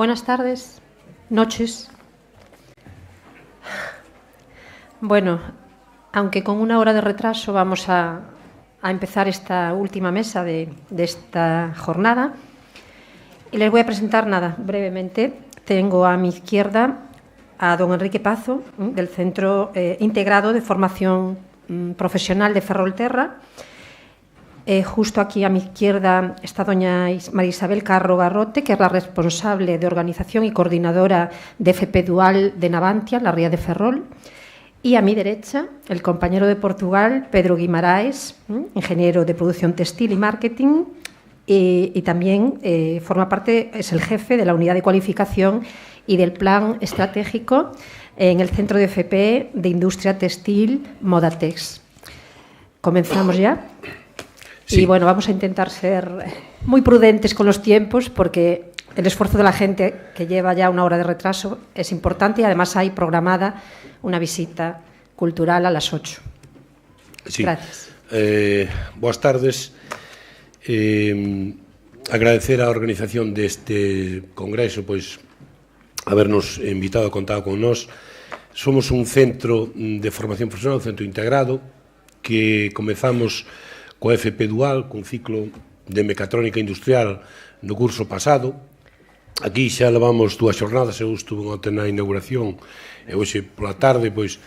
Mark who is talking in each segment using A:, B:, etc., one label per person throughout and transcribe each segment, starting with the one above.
A: Buenas tardes, noches. Bueno, aunque con una hora de retraso vamos a empezar esta última mesa de esta jornada. Y les voy a presentar brevemente. Tengo a mi izquierda a don Enrique Pazo, del Centro Integrado de Formación Profesional de Ferrolterra. Justo aquí a mi izquierda está doña María Isabel Carro Garrote, que es la responsable de organización y coordinadora de FP Dual de Navantia, la Ría de Ferrol. Y a mi derecha, el compañero de Portugal, Pedro Guimaraes, ingeniero de producción textil y marketing, y también forma parte, es el jefe de la unidad de cualificación y del plan estratégico en el Centro de FP de Industria Textil Modatex. ¿Comenzamos ya? Sí. Y bueno, vamos a intentar ser muy prudentes con los tiempos porque el esfuerzo de la gente que lleva ya una hora de retraso es importante y además hay programada una visita cultural a las 8.
B: Sí.
A: Gracias.
B: Boas tardes. Agradecer a organización deste congreso pois habernos invitado a contar con nós. Somos un centro de formación profesional, un centro integrado, que comezamos coa FP Dual, cun ciclo de mecatrónica industrial no curso pasado. Aquí xa levamos 2 xornadas, eu estuve na inauguración, e hoxe pola tarde, pois,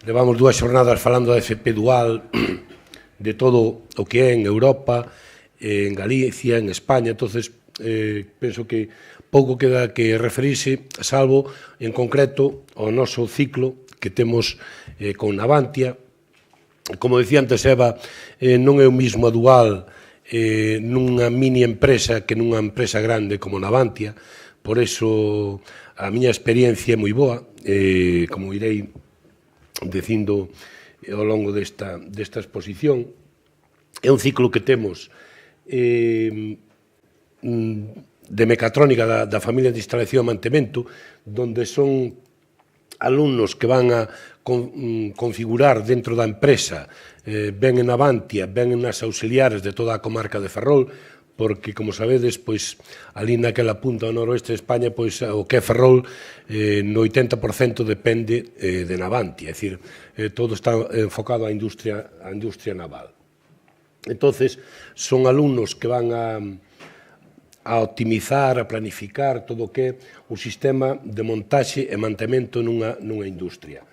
B: levamos 2 xornadas falando da FP Dual, de todo o que é en Europa, en Galicia, en España. Entonces, penso que pouco queda que referirse, salvo, en concreto, ao noso ciclo que temos con Navantia. Como decía antes Eva, non é o mismo a Dual nunha mini empresa que nunha empresa grande como Navantia, por eso a miña experiencia é moi boa, como irei dicindo ao longo desta exposición. É un ciclo que temos de mecatrónica da familia de instalación e mantemento, donde son alumnos que van a configurar dentro da empresa, ben en Navantia, ben nas auxiliares de toda a comarca de Ferrol, porque, como sabedes, pois, ali naquela punta ao noroeste de España, pois, o que é Ferrol, no 80% depende de Navantia, é dicir, todo está enfocado á industria naval. Entonces, son alumnos que van a optimizar, a planificar todo o que é o sistema de montaxe e mantemento nunha industria.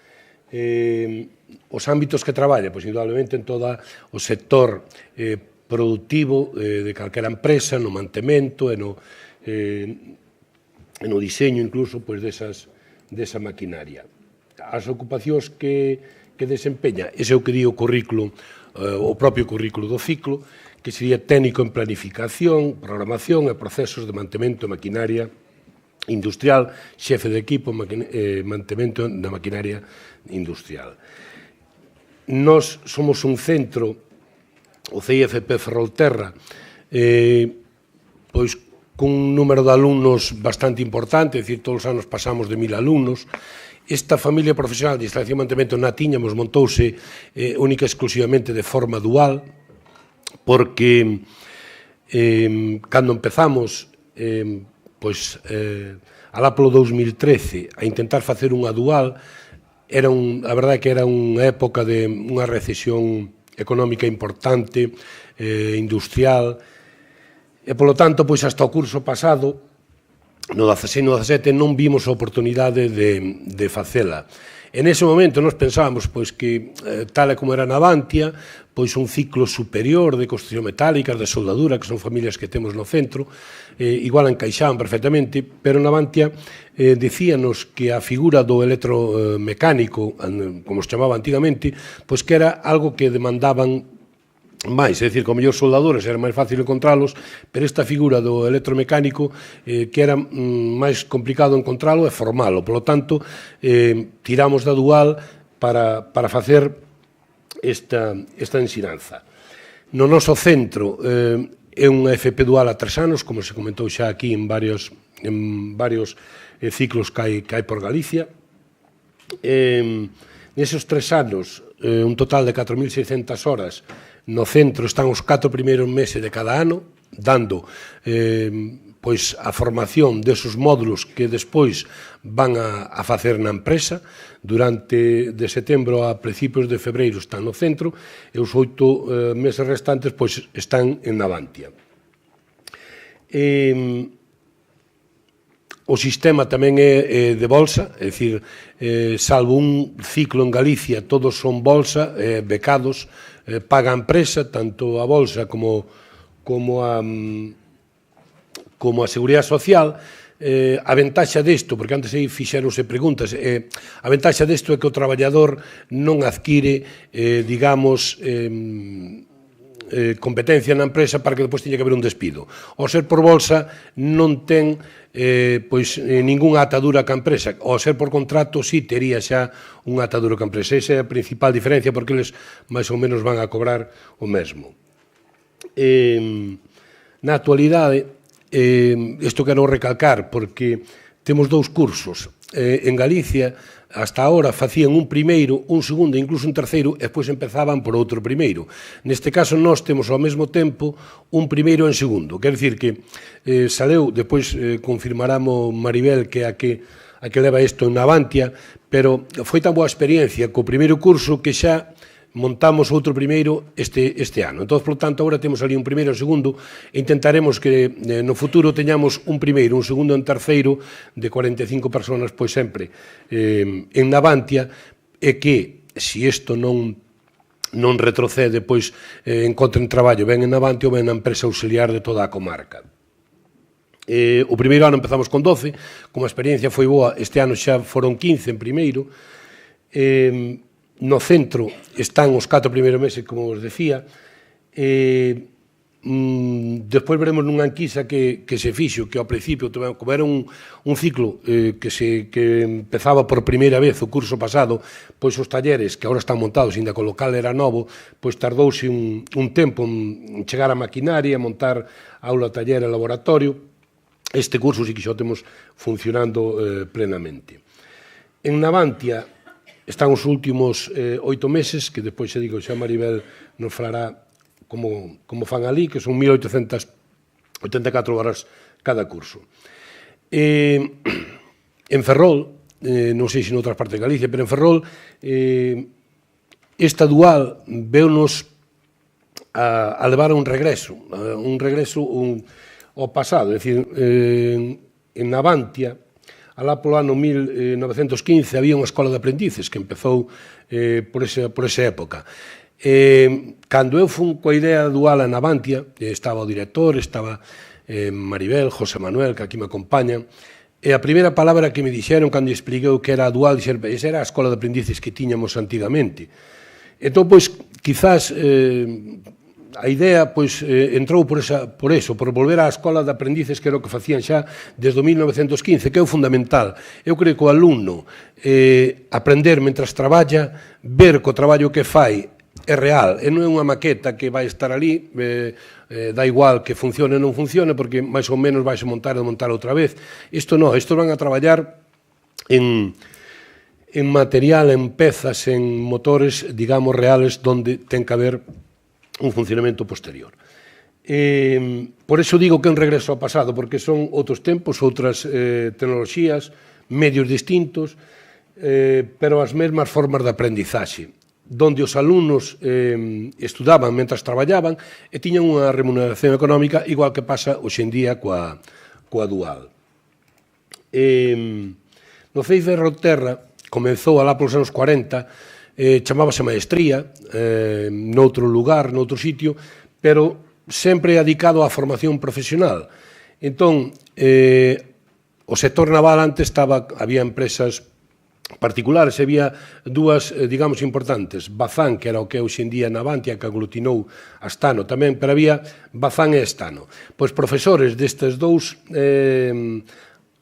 B: Os ámbitos que traballa, pois, indudablemente, en todo o sector productivo de calquera empresa, no mantemento e no diseño, incluso, pois, desa maquinaria. As ocupacións que desempeña, ese é o que di o currículo, o propio currículo do ciclo, que sería técnico en planificación, programación e procesos de mantemento de maquinaria industrial, xefe de equipo, mantemento da maquinaria industrial. Nós somos un centro, o CIFP Ferrolterra, pois cun número de alumnos bastante importante, é dicir, todos os anos pasamos de 1000 alumnos. Esta familia profesional de instalación e mantemento na tiñamos montouse única e exclusivamente de forma dual, porque cando empezamos, pois, alá polo 2013, a intentar facer unha dual, a verdade que era unha época de unha recesión económica importante, industrial, e polo tanto, pois, hasta o curso pasado, no 16 e no 17, non vimos a oportunidade de facela. En ese momento nos pensábamos pois que, tal e como era Navantia, pois un ciclo superior de construcción metálica, de soldadura, que son familias que temos no centro, igual encaixaban perfectamente, pero Navantia dicíanos que a figura do electromecánico, como se chamaba antigamente, pois que era algo que demandaban máis, é dicir, con mellor soldadores era máis fácil encontralos, pero esta figura do electromecánico que era máis complicado encontralo e formalo. Por lo tanto, tiramos da dual para facer esta ensinanza. No noso centro é unha FP dual a 3 anos, como se comentou xa aquí en varios ciclos que hai por Galicia. Neses 3 anos, un total de 4.600 horas no centro están os 4 primeiros meses de cada ano, dando pois a formación desos módulos que despois van a facer na empresa. Durante de setembro a principios de febreiro están no centro e os 8 meses restantes pois están en Navantia. O sistema tamén é de bolsa, é dicir, salvo un ciclo en Galicia, todos son bolsa, becados, paga a empresa, tanto a bolsa como a Seguridade Social. A ventaxa desto, porque antes aí fixeronse preguntas, a ventaxa desto é que o traballador non adquire, digamos, competencia na empresa para que depois teña que haber un despido. Ao ser por bolsa non ten ningunha atadura ca empresa. Ao ser por contrato sí tería xa unha atadura ca empresa. Esa é a principal diferencia, porque eles máis ou menos van a cobrar o mesmo. Na actualidade, isto quero recalcar porque temos 2 cursos. En Galicia, hasta ahora, facían un primeiro, un segundo e incluso un terceiro, e despois empezaban por outro primeiro. Neste caso, nós temos ao mesmo tempo un primeiro e un segundo. Quer dicir que saleu, depois confirmaramo Maribel, que é a que leva isto en Navantia, pero foi tan boa experiencia co primeiro curso que xa montamos outro primeiro este ano. Entón, por tanto, agora temos ali un primeiro e un segundo e intentaremos que no futuro teñamos un primeiro, un segundo e un terceiro de 45 personas, pois sempre en Navantia, e que, se isto non retrocede, pois encontren traballo ben en Navantia ou ben na empresa auxiliar de toda a comarca. O primeiro ano empezamos con 12, como a experiencia foi boa, este ano xa foron 15 en primeiro. No centro están os 4 primeiros meses, como vos decía. Despois veremos nunha enquisa que se fixo, que ao principio, como era un ciclo que empezaba por primeira vez o curso pasado, pois os talleres, que agora están montados, ainda que o local era novo, pois tardouse un tempo en chegar a maquinaria, montar aula, taller e laboratorio. Este curso sí que xa o temos funcionando plenamente. En Navantia están os últimos 8 meses, que despois, xa digo, xa Maribel nos falará como fan ali, que son 1.884 horas cada curso. En Ferrol, non sei se noutras partes de Galicia, pero en Ferrol, esta dual veunos a levar a un regreso ao pasado, é dicir, en Navantia, alá polo ano 1915 había unha escola de aprendices que empezou por esa época. Cando eu fun coa idea dual a Navantia, estaba o director, estaba Maribel, José Manuel, que aquí me acompañan, e a primeira palabra que me dixeron cando expliquei que era a dual, esa era a escola de aprendices que tiñamos antigamente. Entón, pois, quizás a idea entrou por volver á escola de aprendices, que era o que facían xa desde o 1915, que é o fundamental. Eu creo que o alumno aprender mentras traballa, ver que o traballo que fai é real, e non é unha maqueta que vai estar ali, dá igual que funcione ou non funcione, porque máis ou menos vais a montar outra vez. Isto non, isto van a traballar en material, en pezas, en motores, digamos, reales, donde ten que haber un funcionamento posterior. Por eso digo que é un regreso ao pasado, porque son outros tempos, outras tecnoloxías, medios distintos, pero as mesmas formas de aprendizaxe, donde os alumnos estudaban mentras traballaban e tiñan unha remuneración económica igual que pasa hoxe en día coa dual. No CEIF de Ferrolterra comezou alá polos anos 40, chamábase maestría, noutro lugar, noutro sitio, pero sempre dedicado á formación profesional. Entón, o sector naval antes había empresas particulares, había dúas, digamos, importantes. Bazán, que era o que é hoxe en día Navantia, que aglutinou a Stano tamén, pero había Bazán e Stano. Pois profesores destes dous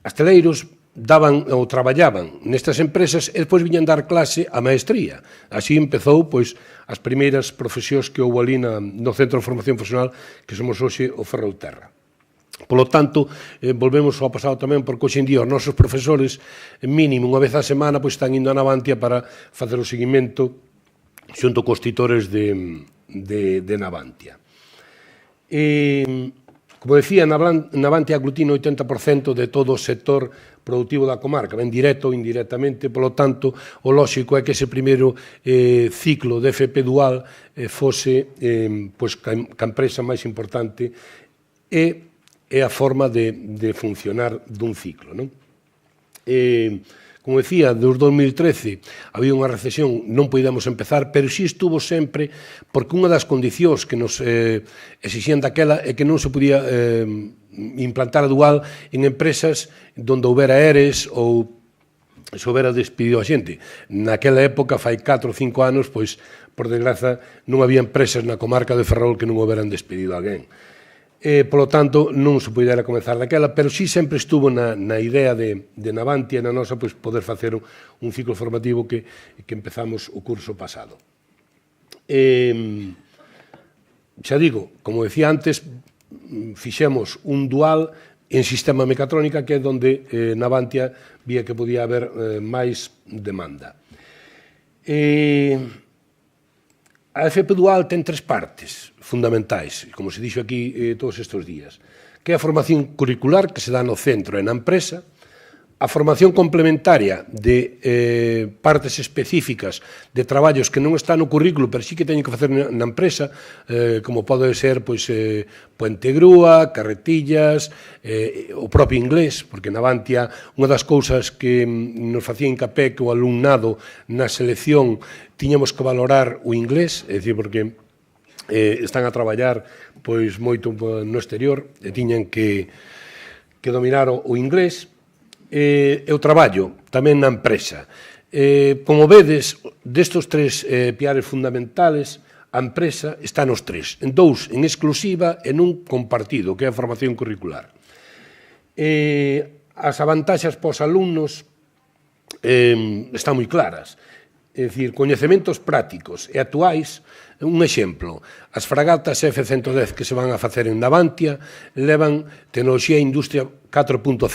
B: asteleiros daban ou traballaban nestas empresas e despois viñan dar clase a maestría. Así empezou, pois, as primeiras profesións que houve ali no Centro de Formación Profesional que somos hoxe o Ferrolterra. Polo tanto, volvemos ao pasado tamén, porque hoxe en día os nosos profesores, mínimo unha vez a semana, pois están indo a Navantia para facer o seguimento xunto cos titores de Navantia. Como decía, Navantia aglutina o 80% de todo o sector productivo da comarca, ben directo ou indirectamente, polo tanto, o lóxico é que ese primeiro ciclo de FP Dual fose a empresa máis importante e a forma de funcionar dun ciclo, non? Como decía, dos 2013 había unha recesión, non podíamos empezar, pero sí estuvo sempre, porque unha das condicións que nos exixían daquela é que non se podía implantar a dual en empresas onde houbera ERES ou se houbera despedido a xente. Naquela época, fai 4 ou 5 anos, pois, por desgraza, non había empresas na comarca de Ferrol que non houberan despedido a alguén. Polo tanto, non se pudera comenzar daquela, pero sí sempre estuvo na idea de Navantia, na nosa, pois, poder facer un ciclo formativo que empezamos o curso pasado. Xa digo, como decía antes, fixemos un dual en sistema mecatrónica, que é onde Navantia vía que podía haber máis demanda. A FP Dual ten 3 partes fundamentais, como se dixo aquí todos estes días, que é a formación curricular que se dá no centro e na empresa, a formación complementaria de partes específicas de traballos que non están no currículo, pero sí que teñen que facer na empresa, como pode ser puente grúa, carretillas, o propio inglés, porque na Navantia unha das cousas que nos facía hincapé que o alumnado na selección tiñamos que valorar o inglés, é dicir, porque están a traballar pois moito no exterior e tiñan que dominar o inglés. E o traballo tamén na empresa. Como vedes, destos 3 piares fundamentales, a empresa está nos 3, en 2 en exclusiva e nun compartido, que é a formación curricular. As avantaxas para os alumnos están moi claras. É dicir, coñecementos prácticos e actuais. Un exemplo, as fragatas F-110 que se van a facer en Navantia levan tecnoloxía industria 4.0.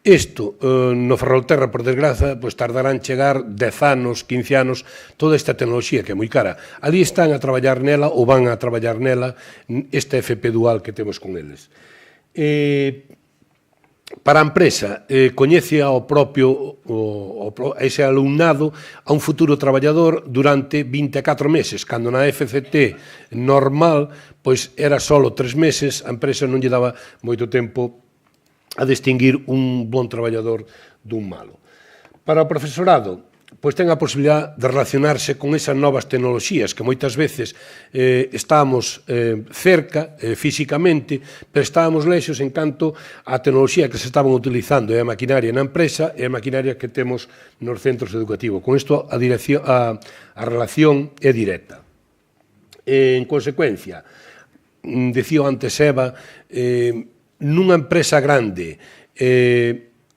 B: Isto, no Ferrolterra, por desgraza, pois tardarán chegar 10 anos, 15 anos, toda esta tecnoloxía que é moi cara. Ali están a traballar nela, ou van a traballar nela, esta FP Dual que temos con eles. Para a empresa, coñece ao propio ese alumnado a un futuro traballador durante 24 meses, cando na FCT normal pois era solo 3 meses, a empresa non lle daba moito tempo a distinguir un bon traballador dun malo. Para o profesorado, pois ten a posibilidad de relacionarse con esas novas tecnoloxías que moitas veces estábamos cerca físicamente, pero estábamos lexos en canto a tecnoloxía que se estaban utilizando e a maquinaria na empresa e a maquinaria que temos nos centros educativos. Con isto a relación é directa. En consecuencia, decía antes Eva, nunha empresa grande,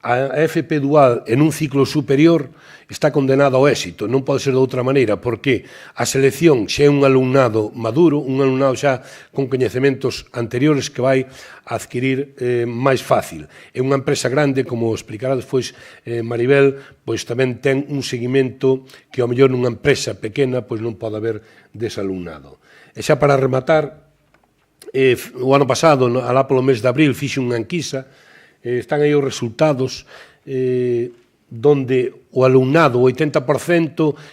B: a FP Dual en un ciclo superior está condenada ao éxito, non pode ser de outra maneira, porque a selección xa é un alumnado maduro, un alumnado xa con coñecementos anteriores que vai a adquirir máis fácil. É unha empresa grande, como explicará despois Maribel, pois tamén ten un seguimento que ao mellor nunha empresa pequena pois non pode haber dese alumnado. E xa para rematar, o ano pasado, alá polo mes de abril, fixe unha enquisa, están aí os resultados donde o alumnado, o 80%,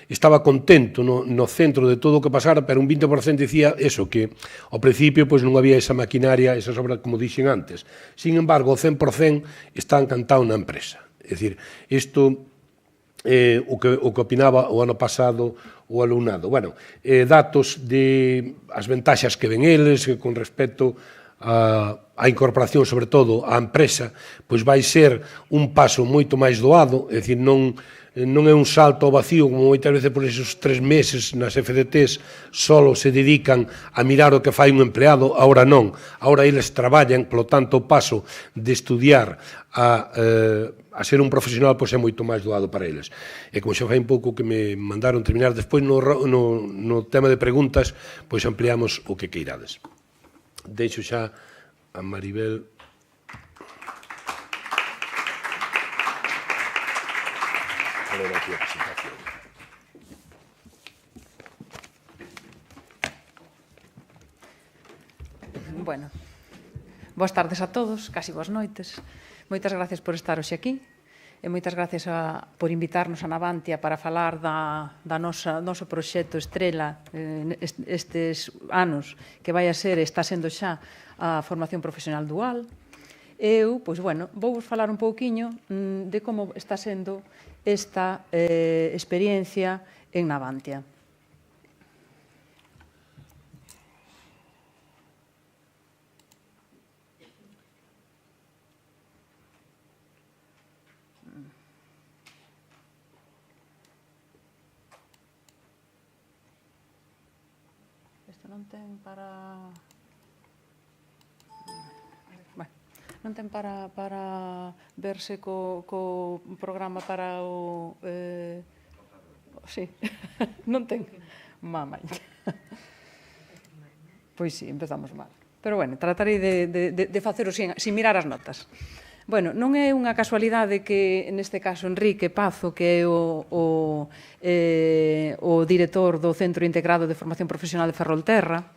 B: estaba contento no centro de todo o que pasara, pero un 20% dicía eso, que ao principio pois non había esa maquinaria, esas obras como dixen antes. Sin embargo, o 100% está encantado na empresa. É dicir, isto o que opinaba o ano pasado o alumnado. Bueno, datos de as ventaxas que ven eles con respecto a incorporación, sobre todo, á empresa, pois vai ser un paso moito máis doado, é dicir, non é un salto ao vacío, como moitas veces por esos 3 meses nas FDTs solo se dedican a mirar o que fai un empleado, agora non, agora eles traballan, polo tanto, o paso de estudiar a ser un profesional pois é moito máis doado para eles. E como xa fai un pouco que me mandaron terminar despois no tema de preguntas, pois ampliamos o que queirades. Deixo xa a Maribel.
C: Bueno, Boas tardes a todos, casi boas noites. Moitas gracias por estar hoxe aquí e moitas gracias por invitarnos a Navantia para falar da noso proxecto estrela estes anos, que vai a ser, está sendo xa, a formación profesional dual. Eu, pois, bueno, vou vos falar un pouquiño de como está sendo esta experiencia en Navantia. Non ten para... Bueno, non ten para verse co programa para o... Sí, non ten. Mamai. Pois sí, empezamos mal. Pero bueno, tratarei de facelo sin mirar as notas. Bueno, non é unha casualidade que, neste caso, Enrique Pazo, que é o director do Centro Integrado de Formación Profesional de Ferrolterra,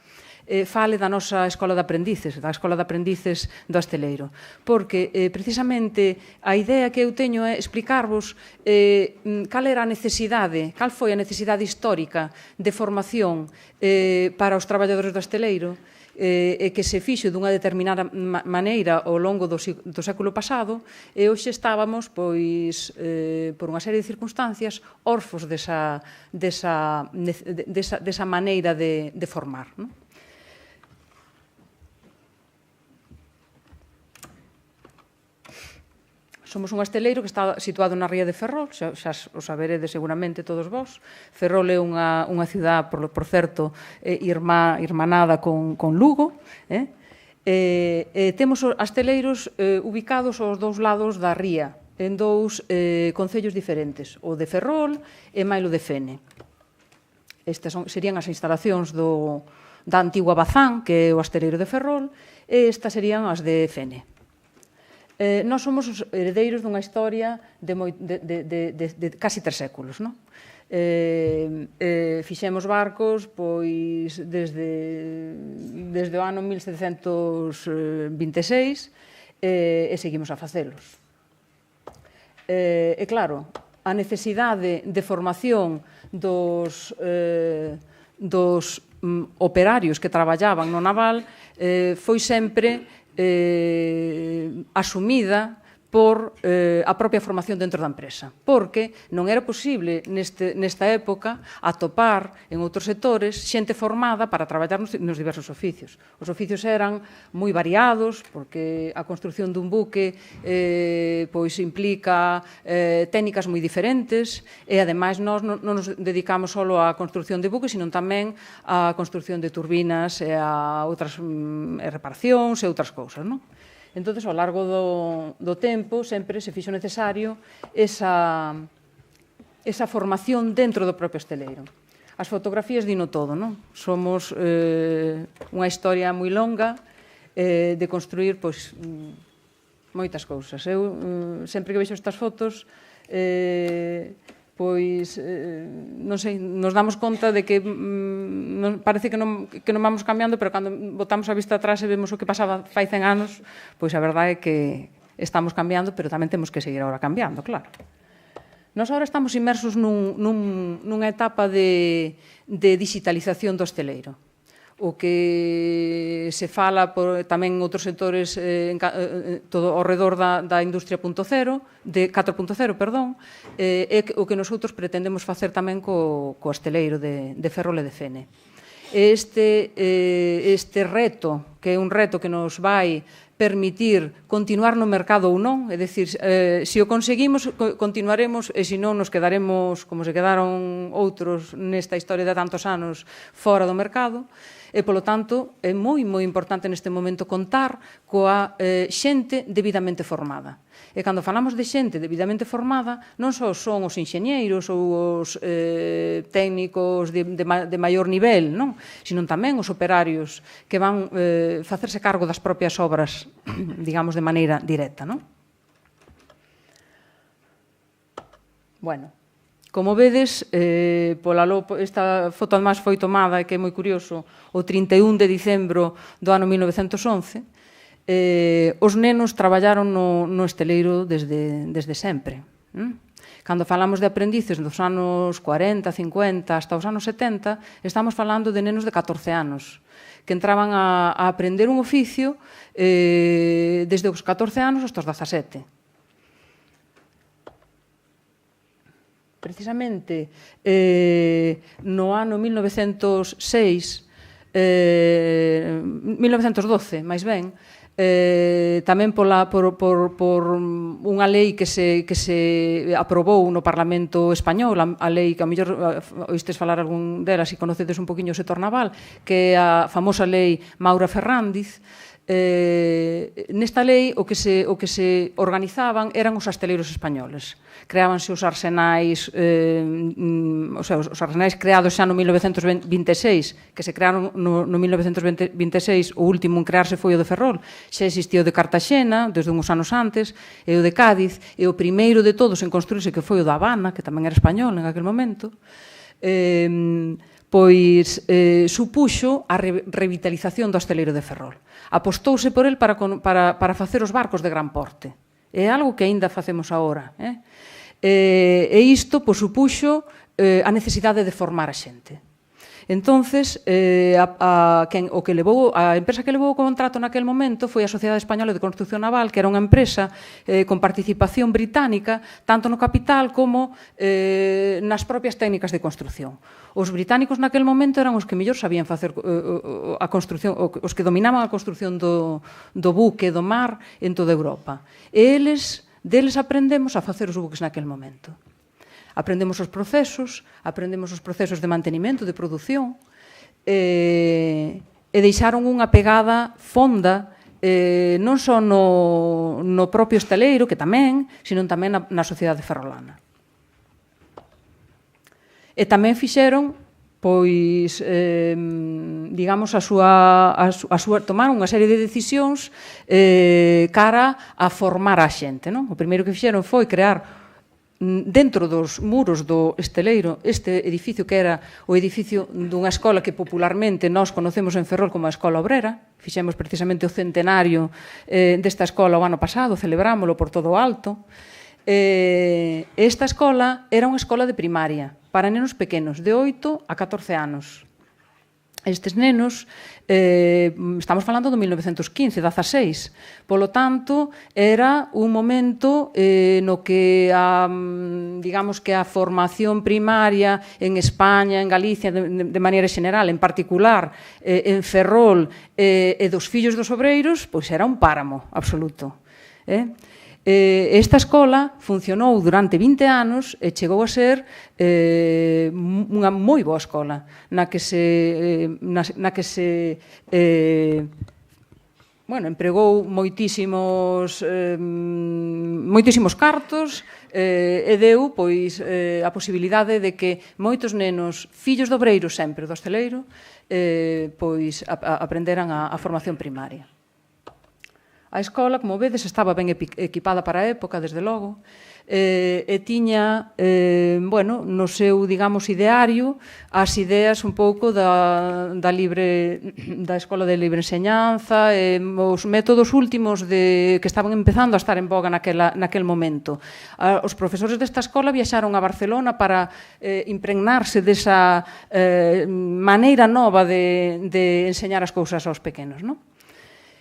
C: fale da nosa Escola de Aprendices, da Escola de Aprendices do Hosteleiro. Porque, precisamente, a idea que eu teño é explicarvos cal era a necesidade, cal foi a necesidade histórica de formación para os traballadores do hosteleiro, que se fixo dunha determinada maneira ao longo do século pasado, e hoxe estábamos, pois, por unha serie de circunstancias, orfos desa maneira de formar, non? Somos un hosteleiro que está situado na ría de Ferrol, xa o saberedes seguramente todos vós. Ferrol é unha cidade, por certo, irmanada con Lugo. Temos hosteleiros ubicados aos dous lados da ría, en dous concellos diferentes, o de Ferrol e Mailo de Fene. Estas serían as instalacións da antigua Bazán, que é o hosteleiro de Ferrol, e estas serían as de Fene. Nós somos os heredeiros dunha historia de casi 3 séculos, non? Fixemos barcos pois desde o ano 1726 e seguimos a facelos. E claro, a necesidade de formación dos operarios que traballaban no naval foi sempre asumida por a propia formación dentro da empresa, porque non era posible nesta época atopar en outros sectores xente formada para traballar nos diversos oficios. Os oficios eran moi variados, porque a construción dun buque pois implica técnicas moi diferentes, e ademais nós non nos dedicamos só á construción de buques, sino tamén á construción de turbinas e a outras reparacións e outras cousas, non? Entón, ao largo do tempo, sempre se fixo necesario esa formación dentro do propio hosteleiro. As fotografías dino todo, non? Somos unha historia moi longa de construir moitas cousas. Eu, sempre que vexo estas fotos, pois, non sei, nos damos conta de que parece que non vamos cambiando, pero cando botamos a vista atrás e vemos o que pasaba fai 100 anos, pois a verdade é que estamos cambiando, pero tamén temos que seguir agora cambiando, claro. Nós agora estamos inmersos nunha etapa de digitalización do hosteleiro. O que se fala tamén en outros sectores todo ao redor da industria 4.0, é o que nosotros pretendemos facer tamén co hosteleiro de Ferrol e de Fene. Este reto, que é un reto que nos vai permitir continuar no mercado ou non, é dicir, se o conseguimos, continuaremos, e se non, nos quedaremos, como se quedaron outros nesta historia de tantos anos, fora do mercado, e, polo tanto, é moi importante neste momento contar coa xente debidamente formada. E cando falamos de xente debidamente formada, non só son os enxeñeiros ou os técnicos de maior nivel, non? Sino tamén os operarios que van facerse cargo das propias obras, digamos, de maneira directa, non? Bueno, como vedes, esta foto además foi tomada, que é moi curioso, o 31 de dicembro do ano 1911, os nenos traballaron no esteleiro desde sempre. Cando falamos de aprendices dos anos 40, 50 hasta os anos 70, estamos falando de nenos de 14 anos que entraban a aprender un oficio desde os 14 anos hasta os 17. Precisamente no ano 1912, máis ben, tamén por unha lei que se aprobou no Parlamento Español, a lei que a mellor oístes falar algún delas e conocedes un poquinho o sector naval, que é a famosa lei Maura Ferrandiz. Nesta lei o que se organizaban eran os asteleiros españoles. Creábanse os arsenais, os arsenais creados xa no 1926, que se crearon no 1926, o último en crearse foi o de Ferrol. Xa existía o de Cartaxena, desde uns anos antes, e o de Cádiz, e o primeiro de todos en construirse, que foi o da Habana, que tamén era español en aquel momento, pois supuxo a revitalización do asteleiro de Ferrol. Apostouse por el para facer os barcos de gran porte. É algo que aínda facemos agora. E isto supuxo a necesidade de formar a xente. Entonces, a empresa que levou o contrato naquel momento foi a Sociedade Española de Construcción Naval, que era unha empresa con participación británica, tanto no capital como nas propias técnicas de construcción. Os británicos naquel momento eran os que mellor sabían facer a construcción, os que dominaban a construcción do buque, do mar, en toda Europa. E deles aprendemos a facer os buques naquel momento. Aprendemos os procesos de mantenimento, de produción, e deixaron unha pegada fonda non só no propio estaleiro, que tamén, sino tamén na sociedade ferrolana. E tamén fixeron, pois, digamos, tomaron unha serie de decisións cara a formar a xente. O primeiro que fixeron foi crear dentro dos muros do esteleiro este edificio que era o edificio dunha escola que popularmente nós conocemos en Ferrol como a Escola Obrera. Fixemos precisamente o centenario desta escola o ano pasado, celebrámoslo por todo o alto. Esta escola era unha escola de primaria para nenos pequenos, de 8 a 14 anos. Estes nenos, estamos falando do 1915, 16. Polo tanto, era un momento no que digamos que a formación primaria en España, en Galicia, de maneira xeral, en particular en Ferrol e dos fillos dos obreiros, pois era un páramo absoluto. Esta escola funcionou durante 20 anos e chegou a ser unha moi boa escola na que se empregou moitísimos cartos e deu a posibilidade de que moitos nenos, fillos de obreiros sempre do esteleiro, aprenderan a formación primaria. A escola, como vedes, estaba ben equipada para a época, desde logo, e tiña, no seu, digamos, ideario, as ideas un pouco da Escola de Libre Enseñanza, os métodos últimos que estaban empezando a estar en boga naquel momento. Os profesores desta escola viaxaron a Barcelona para impregnarse desa maneira nova de enseñar as cousas aos pequenos, non?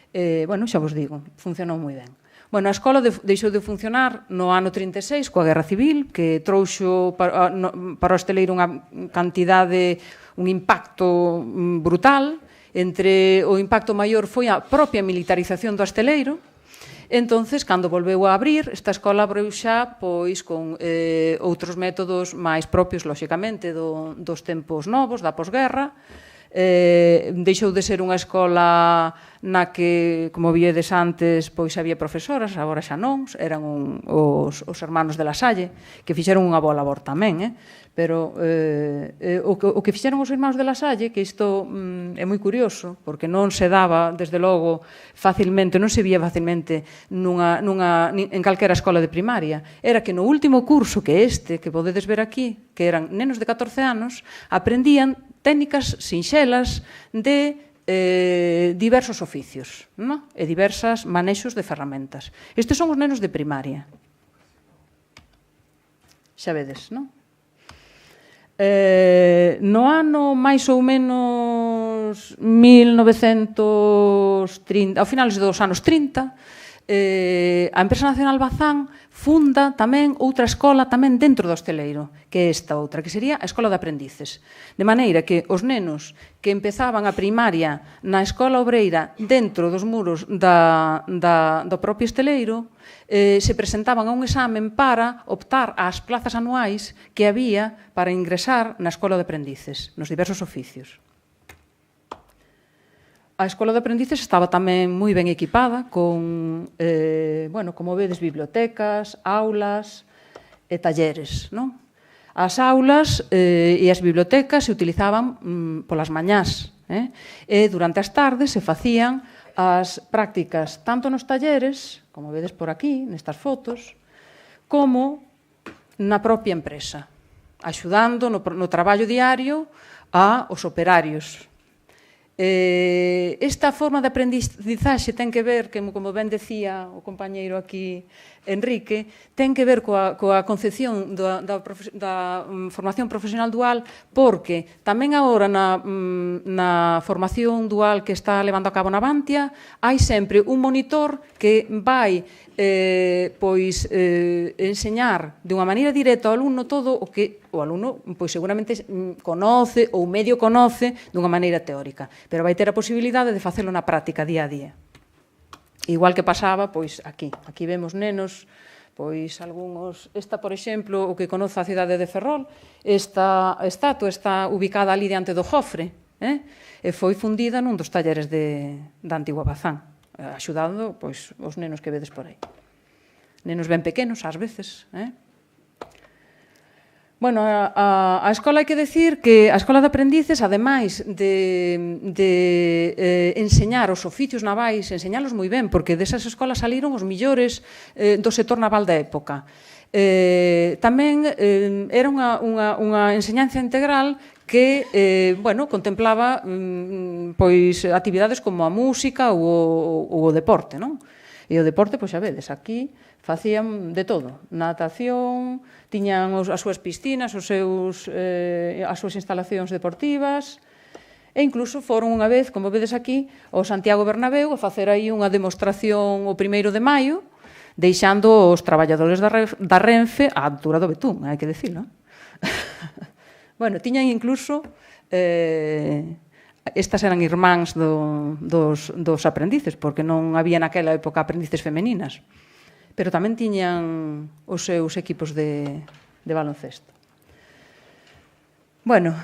C: Xa vos digo, funcionou moi ben. A escola deixou de funcionar no ano 36, coa Guerra Civil, que trouxo para o esteleiro unha cantidade, un impacto brutal. O impacto maior foi a propia militarización do esteleiro. Entonces, cando volveu a abrir, esta escola abriu xa con outros métodos máis propios, lóxicamente, dos tempos novos, da posguerra. Deixou de ser unha escola na que, como viedes antes, pois había profesoras, agora xa non, eran os hermanos de La Salle, que fixeron unha boa labor tamén, pero o que fixeron os hermanos de La Salle, que isto é moi curioso, porque non se daba, desde logo, facilmente, non se vía facilmente en calquera escola de primaria, era que no último curso que podedes ver aquí, que eran nenos de 14 anos, aprendían técnicas sinxelas de diversos oficios, non? E diversas manexos de ferramentas. Estes son os nenos de primaria. Xa vedes, non? No ano máis ou menos 1930, ao finales dos anos 30, a Empresa Nacional Bazán funda tamén outra escola tamén dentro do hosteleiro, que é esta outra, que sería a Escola de Aprendices. De maneira que os nenos que empezaban a primaria na Escola Obreira dentro dos muros do propio hosteleiro se presentaban a un examen para optar ás plazas anuais que había para ingresar na Escola de Aprendices, nos diversos oficios. A Escola de Aprendices estaba tamén moi ben equipada con, como vedes, bibliotecas, aulas e talleres, non? As aulas e as bibliotecas se utilizaban polas mañás, e durante as tardes se facían as prácticas tanto nos talleres, como vedes por aquí, nestas fotos, como na propia empresa, axudando no traballo diario aos operarios. Esta forma de aprendizaxe ten que ver, como ben decía o compañeiro aquí, Enrique, ten que ver coa concepción da formación profesional dual, porque tamén agora na formación dual que está levando a cabo na Bantia hai sempre un monitor que vai enseñar de unha maneira directa ao alumno todo o que o alumno seguramente conoce ou medio conoce dunha maneira teórica, pero vai ter a posibilidade de facelo na práctica día a día. Igual que pasaba, aquí vemos nenos, algúns, esta, por exemplo, o que conoce a cidade de Ferrol, esta estatua está ubicada ali diante do Jofre, e foi fundida nun dos talleres da antigua Bazán, axudando os nenos que vedes por aí. Nenos ben pequenos, ás veces, Bueno, a escola hai que decir que a Escola de Aprendices, ademais de enseñar os oficios navais, enseñalos moi ben, porque desas escolas saliron os millores do sector naval da época. Tamén era unha enseñanza integral que contemplaba actividades como a música ou o deporte, non? E o deporte, xa vedes, aquí facían de todo, natación, tiñan as súas piscinas, as súas instalacións deportivas, e incluso foron unha vez, como vedes aquí, ao Santiago Bernabéu a facer aí unha demostración o 1º de maio, deixando os traballadores da Renfe á altura do betún, hai que dicilo. Bueno, tiñan incluso estas eran irmáns dos aprendices, porque non había naquela época aprendices femeninas, pero tamén tiñan os seus equipos de baloncesto. Bueno,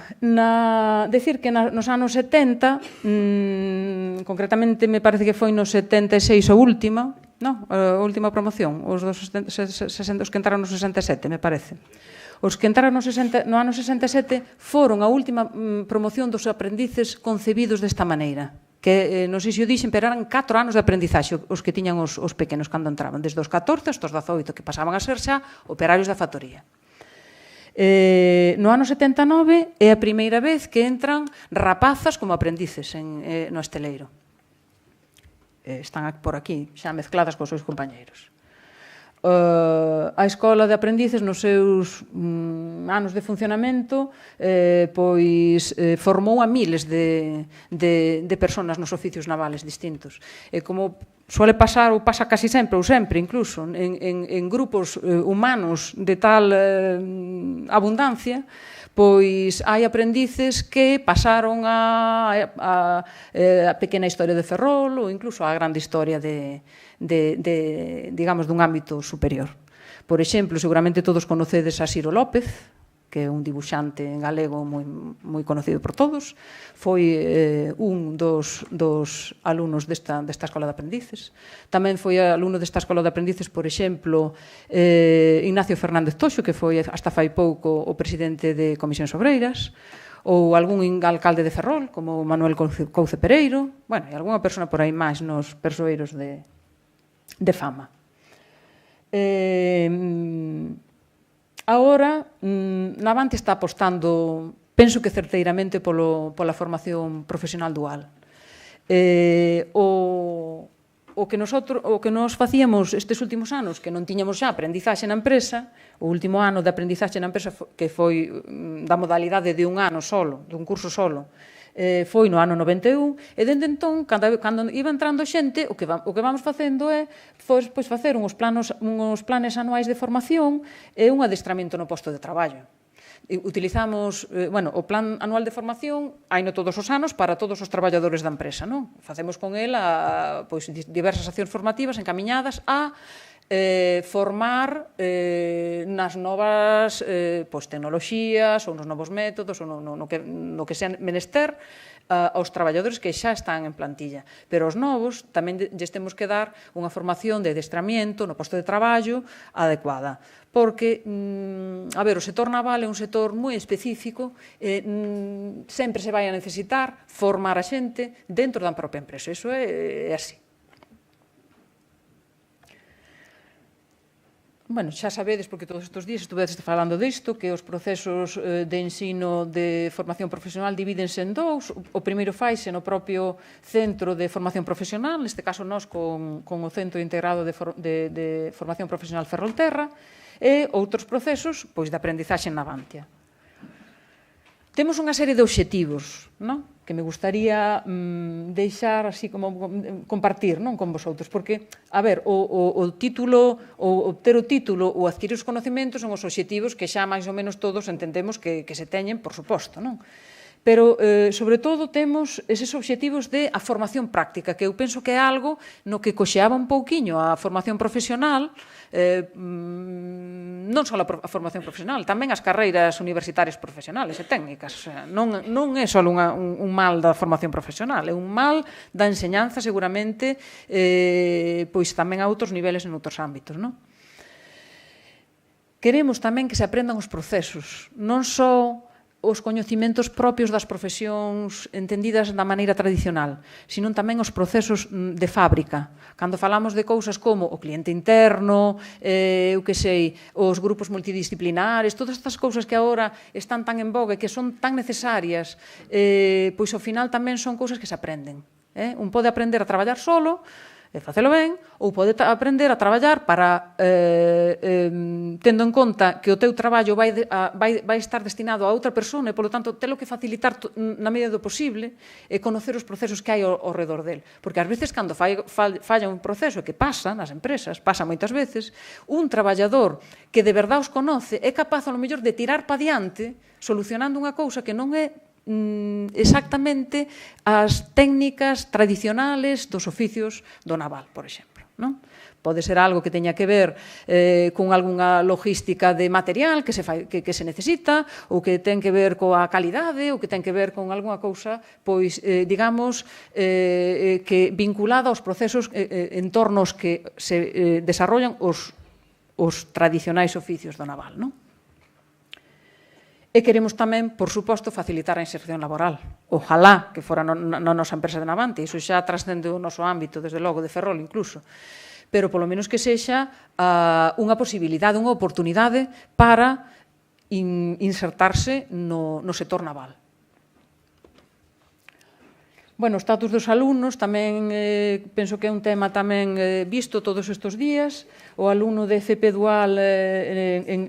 C: decir que nos anos 70, concretamente me parece que foi nos 76 a última promoción, os que entraron nos 67, me parece. Os que entraron no ano 67 foron a última promoción dos aprendices concebidos desta maneira, que non sei se o dixen, pero eran 4 anos de aprendizaxe os que tiñan os pequenos cando entraban, desde os 14 hasta os 18, que pasaban a ser xa operarios da factoría. No ano 79 é a primeira vez que entran rapazas como aprendices no hosteleiro. Están por aquí, xa mezcladas cos seus compañeiros. A Escola de Aprendices nos seus anos de funcionamento formou a miles de personas nos oficios navales distintos. E como suele pasar, ou pasa casi sempre, ou sempre incluso, en grupos humanos de tal abundancia, hai aprendices que pasaron a pequena historia de Ferrol ou incluso a grande historia digamos, dun ámbito superior. Por exemplo, seguramente todos conocedes a Ciro López, que é un dibuixante galego moi conocido por todos. Foi un dos alumnos desta Escola de Aprendices. Tamén foi alumno desta Escola de Aprendices, por exemplo, Ignacio Fernández Toxo, que foi hasta fai pouco o presidente de Comisións Obreiras, ou algún alcalde de Ferrol, como Manuel Couce Pereiro, bueno, e algunha persona por aí máis nos persoeiros de fama. Agora, Navante está apostando, penso que certeiramente, pola formación profesional dual. O que nos facíamos estes últimos anos, que non tiñamos xa aprendizaxe na empresa, o último ano de aprendizaxe na empresa que foi da modalidade de un ano solo, dun curso solo, foi no ano 91, e dende entón, cando iba entrando xente, o que vamos facendo é facer uns planes anuais de formación e un adestramento no posto de traballo. Utilizamos, o plan anual de formación haino todos os anos para todos os traballadores da empresa, non? Facemos con el diversas accións formativas encamiñadas a formar nas novas tecnoloxías ou nos novos métodos ou no que sea menester aos traballadores que xa están en plantilla. Pero aos novos tamén lles temos que dar unha formación de adestramiento no posto de traballo adecuada. Porque, o sector naval é un sector moi específico, sempre se vai a necesitar formar a xente dentro da propia empresa. Iso é así. Xa sabedes, porque todos estes días estuvedes falando disto, que os procesos de ensino de formación profesional divídense en dous. O primeiro faise no propio centro de formación profesional, neste caso nós con o Centro Integrado de Formación Profesional Ferrolterra, e outros procesos de aprendizaxe en Navantia. Temos unha serie de obxectivos, que me gustaría deixar así como compartir con vosotros, porque, obter o título ou adquirir os conhecimentos son os obxectivos que xa máis ou menos todos entendemos que se teñen, por suposto, non? Pero, sobre todo, temos eses obxectivos de a formación práctica, que eu penso que é algo no que coxeaba un pouquiño a formación profesional, non só a formación profesional, tamén as carreiras universitarias profesionales e técnicas. Non é só un mal da formación profesional, é un mal da enseñanza, seguramente, pois tamén a outros niveles en outros ámbitos, non? Queremos tamén que se aprendan os procesos, non só os coñecimentos propios das profesións entendidas da maneira tradicional, sino tamén os procesos de fábrica. Cando falamos de cousas como o cliente interno, os grupos multidisciplinares, todas estas cousas que agora están tan en voga e que son tan necesarias, pois ao final tamén son cousas que se aprenden. Un pode aprender a traballar solo, e facelo ben, ou pode aprender a traballar para, tendo en conta que o teu traballo vai estar destinado a outra persona e, polo tanto, telo que facilitar na medida do posible e conocer os procesos que hai ao redor del. Porque, ás veces, cando falla un proceso, que pasa nas empresas, pasa moitas veces, un traballador que de verdade os conoce é capaz, ao mellor, de tirar pa diante solucionando unha cousa que non é exactamente as técnicas tradicionales dos oficios do naval, por exemplo. Pode ser algo que teña que ver con algunha logística de material que se necesita, ou que ten que ver coa calidade, ou que ten que ver con algunha cousa, pois, digamos, que vinculada aos procesos en torno aos que se desarrollan os tradicionais oficios do naval, non? E queremos tamén, por suposto, facilitar a inserción laboral. Ojalá que fora na nosa empresa de Navantia, iso xa trascende o noso ámbito, desde logo, de Ferrol incluso, pero polo menos que sexa unha posibilidade, unha oportunidade para insertarse no sector naval. O status dos alumnos tamén penso que é un tema tamén visto todos estes días. O alumno de FP Dual,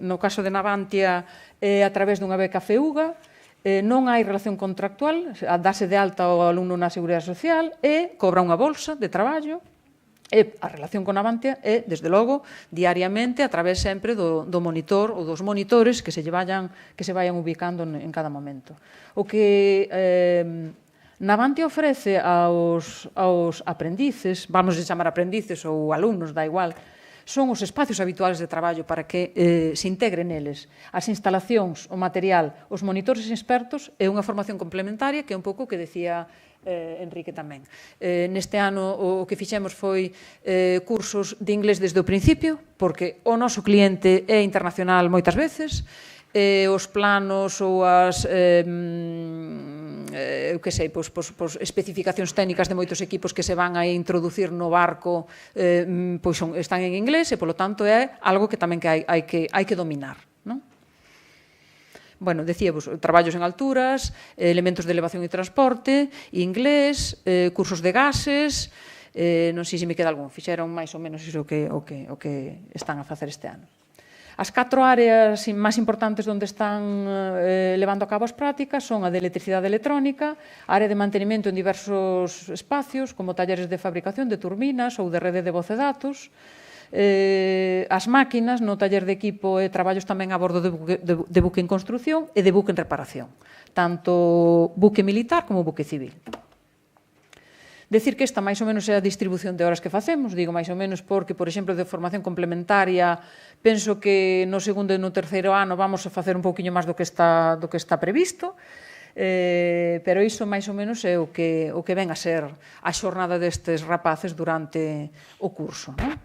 C: no caso de Navantia, a través dunha beca FEUGA, non hai relación contractual, dáse de alta o alumno na Seguridade Social e cobra unha bolsa de traballo. E a relación con Navantia é, desde logo, diariamente a través sempre do monitor ou dos monitores que se vayan ubicando en cada momento. O que Navantia ofrece aos aprendices, vamos a chamar aprendices ou alumnos, dá igual, son os espacios habituales de traballo para que se integren neles. As instalacións, o material, os monitores expertos é unha formación complementaria que é un pouco o que decía Enrique tamén. Neste ano o que fixemos foi cursos de inglés desde o principio, porque o noso cliente é internacional moitas veces, os planos ou as especificacións técnicas de moitos equipos que se van a introducir no barco están en inglés e, polo tanto, é algo que tamén hai que dominar. bueno, decíamos, traballos en alturas, elementos de elevación e transporte, inglés, cursos de gases, non sei se me queda algún, fixeron máis ou menos iso o que están a facer este ano. As 4 áreas máis importantes onde están levando a cabo as prácticas son a de electricidade electrónica, a área de mantenimento en diversos espacios, como talleres de fabricación de turbinas ou de rede de voz e datos, as máquinas no taller de equipo e traballos tamén a bordo de buque en construción e de buque en reparación, tanto buque militar como buque civil. Decir que esta máis ou menos é a distribución de horas que facemos, digo máis ou menos porque, por exemplo, de formación complementaria, penso que no segundo e no terceiro ano vamos a facer un pouquiño máis do que está previsto, pero iso máis ou menos é o que ven a ser a xornada destes rapaces durante o curso, non?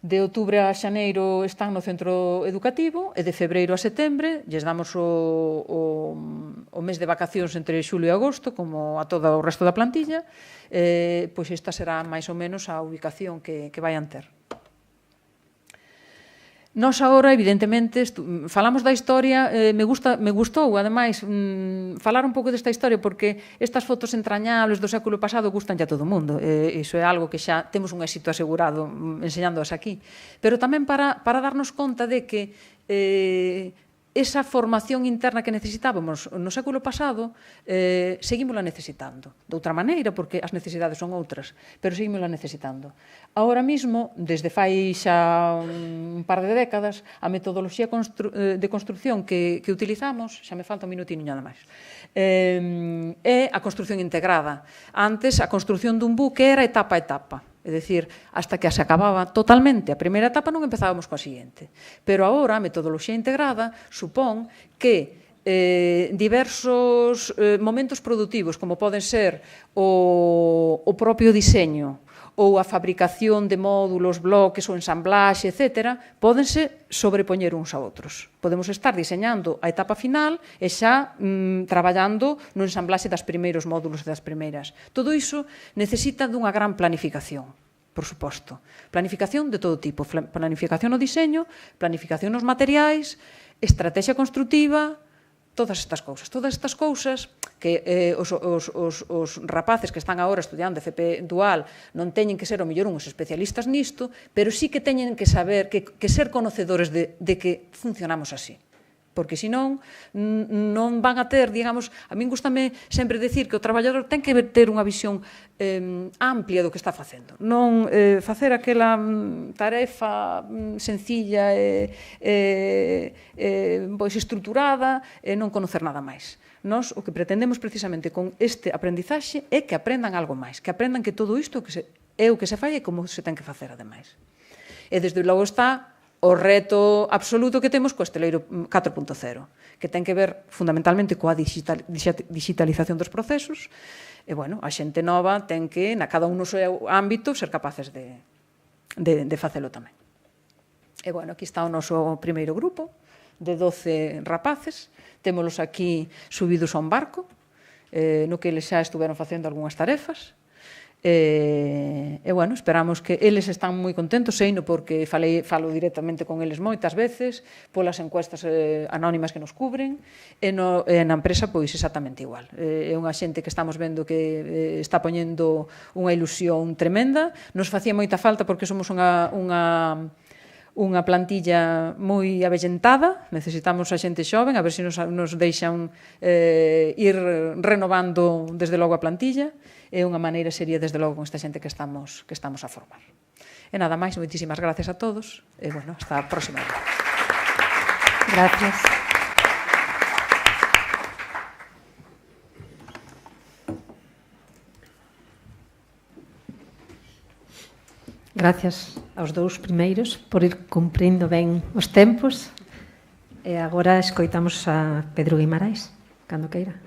C: De outubro a xaneiro están no centro educativo e de febreiro a setembro lles damos o mes de vacacións entre xulio e agosto, como a todo o resto da plantilla, pois esta será máis ou menos a ubicación que vayan ter. Nós agora, evidentemente, falamos da historia, me gustou, ademais, falar un pouco desta historia, porque estas fotos entrañables do século pasado gustan a todo o mundo. Iso é algo que xa temos un éxito asegurado enseñándoas aquí. Pero tamén para darnos conta de que esa formación interna que necesitábamos no século pasado, seguímola necesitando. De outra maneira, porque as necesidades son outras, pero seguímola necesitando. Ahora mismo, desde fai xa un par de décadas, a metodoloxía de construcción que utilizamos, xa me falta un minutiño nada máis, é a construcción integrada. Antes, a construcción dun buque era etapa a etapa. É dicir, hasta que se acababa totalmente a primeira etapa non empezábamos coa seguinte. Pero agora a metodoloxía integrada supón que diversos momentos produtivos, como poden ser o propio diseño ou a fabricación de módulos, bloques ou ensamblaxe, etc., pódense sobrepoñer uns a outros. Podemos estar diseñando a etapa final e xa traballando no ensamblaxe das primeiros módulos e das primeiras. Todo iso necesita dunha gran planificación, por suposto. Planificación de todo tipo. Planificación no diseño, planificación nos materiais, estrategia construtiva, todas estas cousas que os rapaces que están agora estudiando FP dual non teñen que ser o mellor uns especialistas nisto, pero sí que teñen que saber, que ser conocedores de que funcionamos así. Porque senón non van a ter, digamos, a min gustame sempre decir que o traballador ten que ter unha visión amplia do que está facendo. Non facer aquela tarefa sencilla pois estruturada e non conocer nada máis. Nós o que pretendemos precisamente con este aprendizaxe é que aprendan algo máis, que aprendan que todo isto é o que se fai e como se ten que facer ademais. E desde logo está o reto absoluto que temos co Esteleiro 4.0, que ten que ver fundamentalmente coa digitalización dos procesos, e, bueno, a xente nova ten que, na cada un no seu ámbito, ser capaces de facelo tamén. E, bueno, aquí está o noso primeiro grupo, de 12 rapaces, témolos aquí subidos a un barco, no que eles xa estuveron facendo algunhas tarefas, e, bueno, esperamos que eles están moi contentos, seino porque falo directamente con eles moitas veces, polas encuestas anónimas que nos cubren, e na empresa, pois, exactamente igual. É unha xente que estamos vendo que está poñendo unha ilusión tremenda, nos facía moita falta porque somos unha plantilla moi avellentada, necesitamos a xente xoven, a ver se nos deixan ir renovando desde logo a plantilla, é unha maneira seria desde logo con esta xente que estamos a formar. E nada máis, moitísimas gracias a todos, e, bueno, hasta a próxima.
A: Gracias. Gracias aos dous primeiros por ir cumprindo ben os tempos. E agora escoitamos a Pedro Guimarães, cando queira.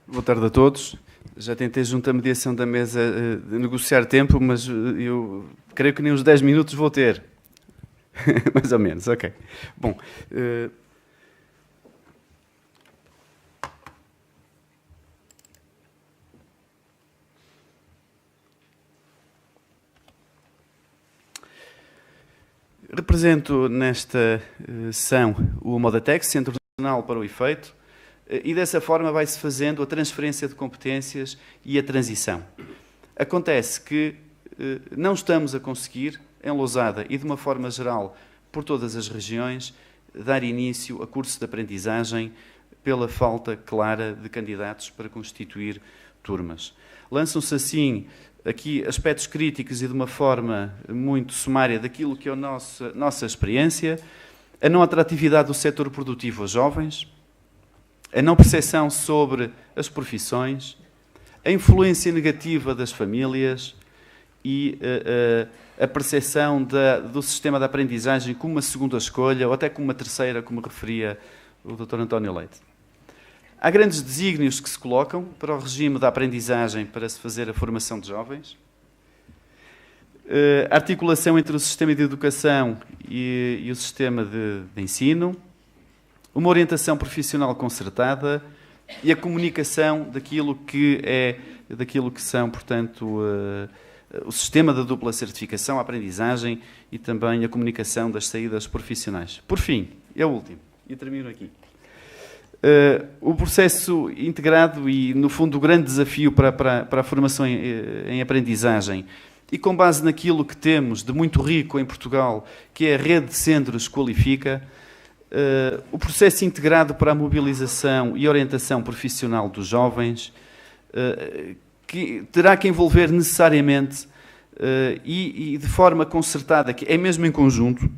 D: Boa tarde a todos. Já tentei, junto à mediação da mesa, de negociar tempo, mas eu creio que nem uns 10 minutos vou ter. Mais ou menos, ok. Bom, Represento nesta sessão o Modatex, Centro Nacional para o Efeito, e dessa forma vai-se fazendo a transferência de competências e a transição. Acontece que não estamos a conseguir, em Lousada e de uma forma geral por todas as regiões, dar início a cursos de aprendizagem pela falta clara de candidatos para constituir turmas. Lançam-se assim aqui aspectos críticos e de uma forma muito sumária daquilo que é a nossa experiência, a não atratividade do setor produtivo aos jovens, a não percepção sobre as profissões, a influência negativa das famílias e a percepção do sistema de aprendizagem como uma segunda escolha ou até como uma terceira, como referia o Dr. António Leite. Há grandes desígnios que se colocam para o regime da aprendizagem para se fazer a formação de jovens. A articulação entre o sistema de educação e o sistema de ensino. Uma orientação profissional concertada e a comunicação daquilo que são, portanto, o sistema da dupla certificação, a aprendizagem e também a comunicação das saídas profissionais. Por fim, é o último, e termino aqui. O processo integrado e, no fundo, o grande desafio para a formação em aprendizagem e com base naquilo que temos de muito rico em Portugal, que é a rede de centros Qualifica, o processo integrado para a mobilização e orientação profissional dos jovens, que terá que envolver necessariamente e de forma concertada, que é mesmo em conjunto,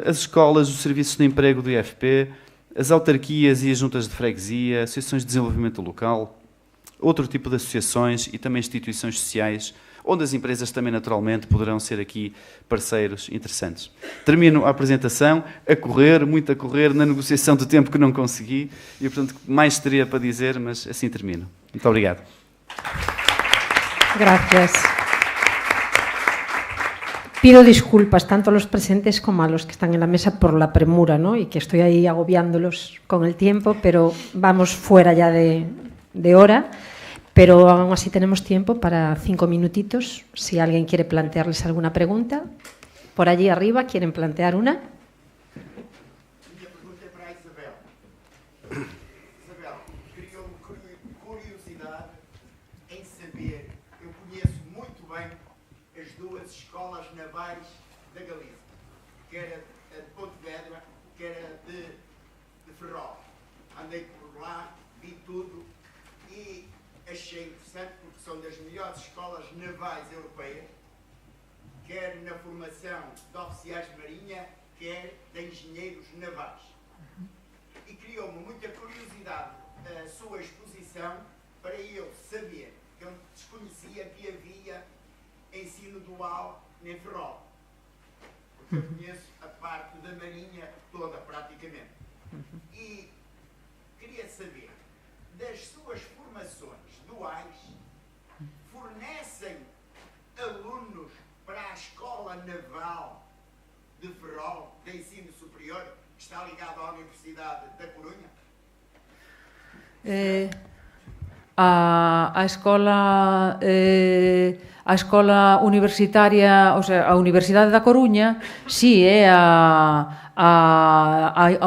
D: as escolas, os serviços de emprego do IFP, as autarquias e as juntas de freguesia, associações de desenvolvimento local, outro tipo de associações e também instituições sociais, onde as empresas também naturalmente poderão ser aqui parceiros interessantes. Termino a apresentação muito a correr, na negociação do tempo que não consegui e, portanto, mais teria para dizer, mas assim termino. Muito obrigado.
A: Gracias. Pido disculpas tanto a los presentes como a los que están en la mesa por la premura, ¿no? Y que estoy ahí agobiándolos con el tiempo, pero vamos fuera ya de hora. Pero aún así tenemos tiempo para 5 minutitos. Si alguien quiere plantearles alguna pregunta. Por allí arriba, ¿quieren plantear una?
E: Minha pergunta é para a Isabel. Isabel, criou-me curiosidade em saber, eu conheço muito bem as duas escolas navais da Galiza, que era a de Pontevedra, que era de Ferrol. Andei por lá, vi tudo e achei interessante porque são das melhores escolas navais europeias, quer na formação de oficiais de marinha, quer de engenheiros navais. E criou-me muita curiosidade a sua exposição para eu saber, que eu desconhecia que havia ensino dual em Ferrol. Porque eu conheço a parte da marinha toda, praticamente. E queria saber, das suas formações duais, fornecem alunos para a Escola Naval de Ferrol, de ensino superior, que está ligada à Universidade da Corunha?
C: A escola universitaria, o sea, a Universidade da Coruña, si é a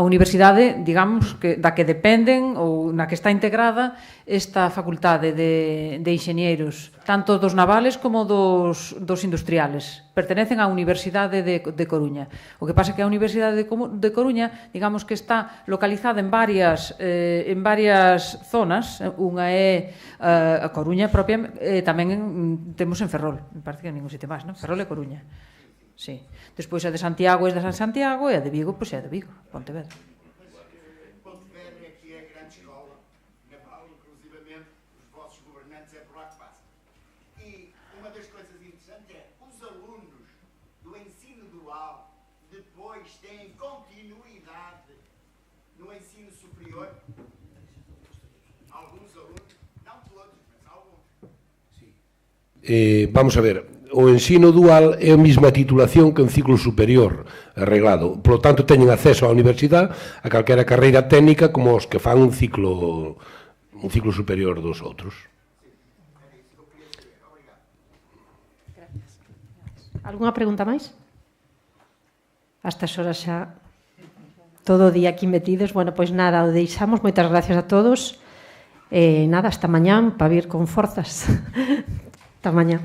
C: universidade, digamos, da que dependen ou na que está integrada esta facultade de enxeñeiros, tanto dos navales como dos industriales. Pertenecen á Universidade de Coruña. O que pasa é que a Universidade de Coruña, digamos que está localizada en varias zonas. Unha é a Coruña propia, tamén temos en Ferrol, me parece que en ningún sitio máis, non? Ferrol e Coruña. Sí. Despois a de Santiago é de Santiago e a de Vigo, pois é de Vigo, Pontevedra.
E: Pontevedra é que é a grande escola naval, inclusivamente os vossos governantes é por lá que passam. E uma das coisas interessantes é os alunos do ensino dual depois têm continuidade no ensino superior. Alguns alunos, não todos, mas alguns.
B: Vamos a ver, o ensino dual é a mesma titulación que un ciclo superior arreglado. Por lo tanto, teñen acceso á universidade a calquera carreira técnica como os que fan un ciclo superior dos outros.
A: Alguna pregunta máis? a estas horas xa todo o día aquí metidos. Bueno, pois nada, o deixamos. Moitas gracias a todos. Nada, hasta mañán, para vir con forzas. Hasta mañán.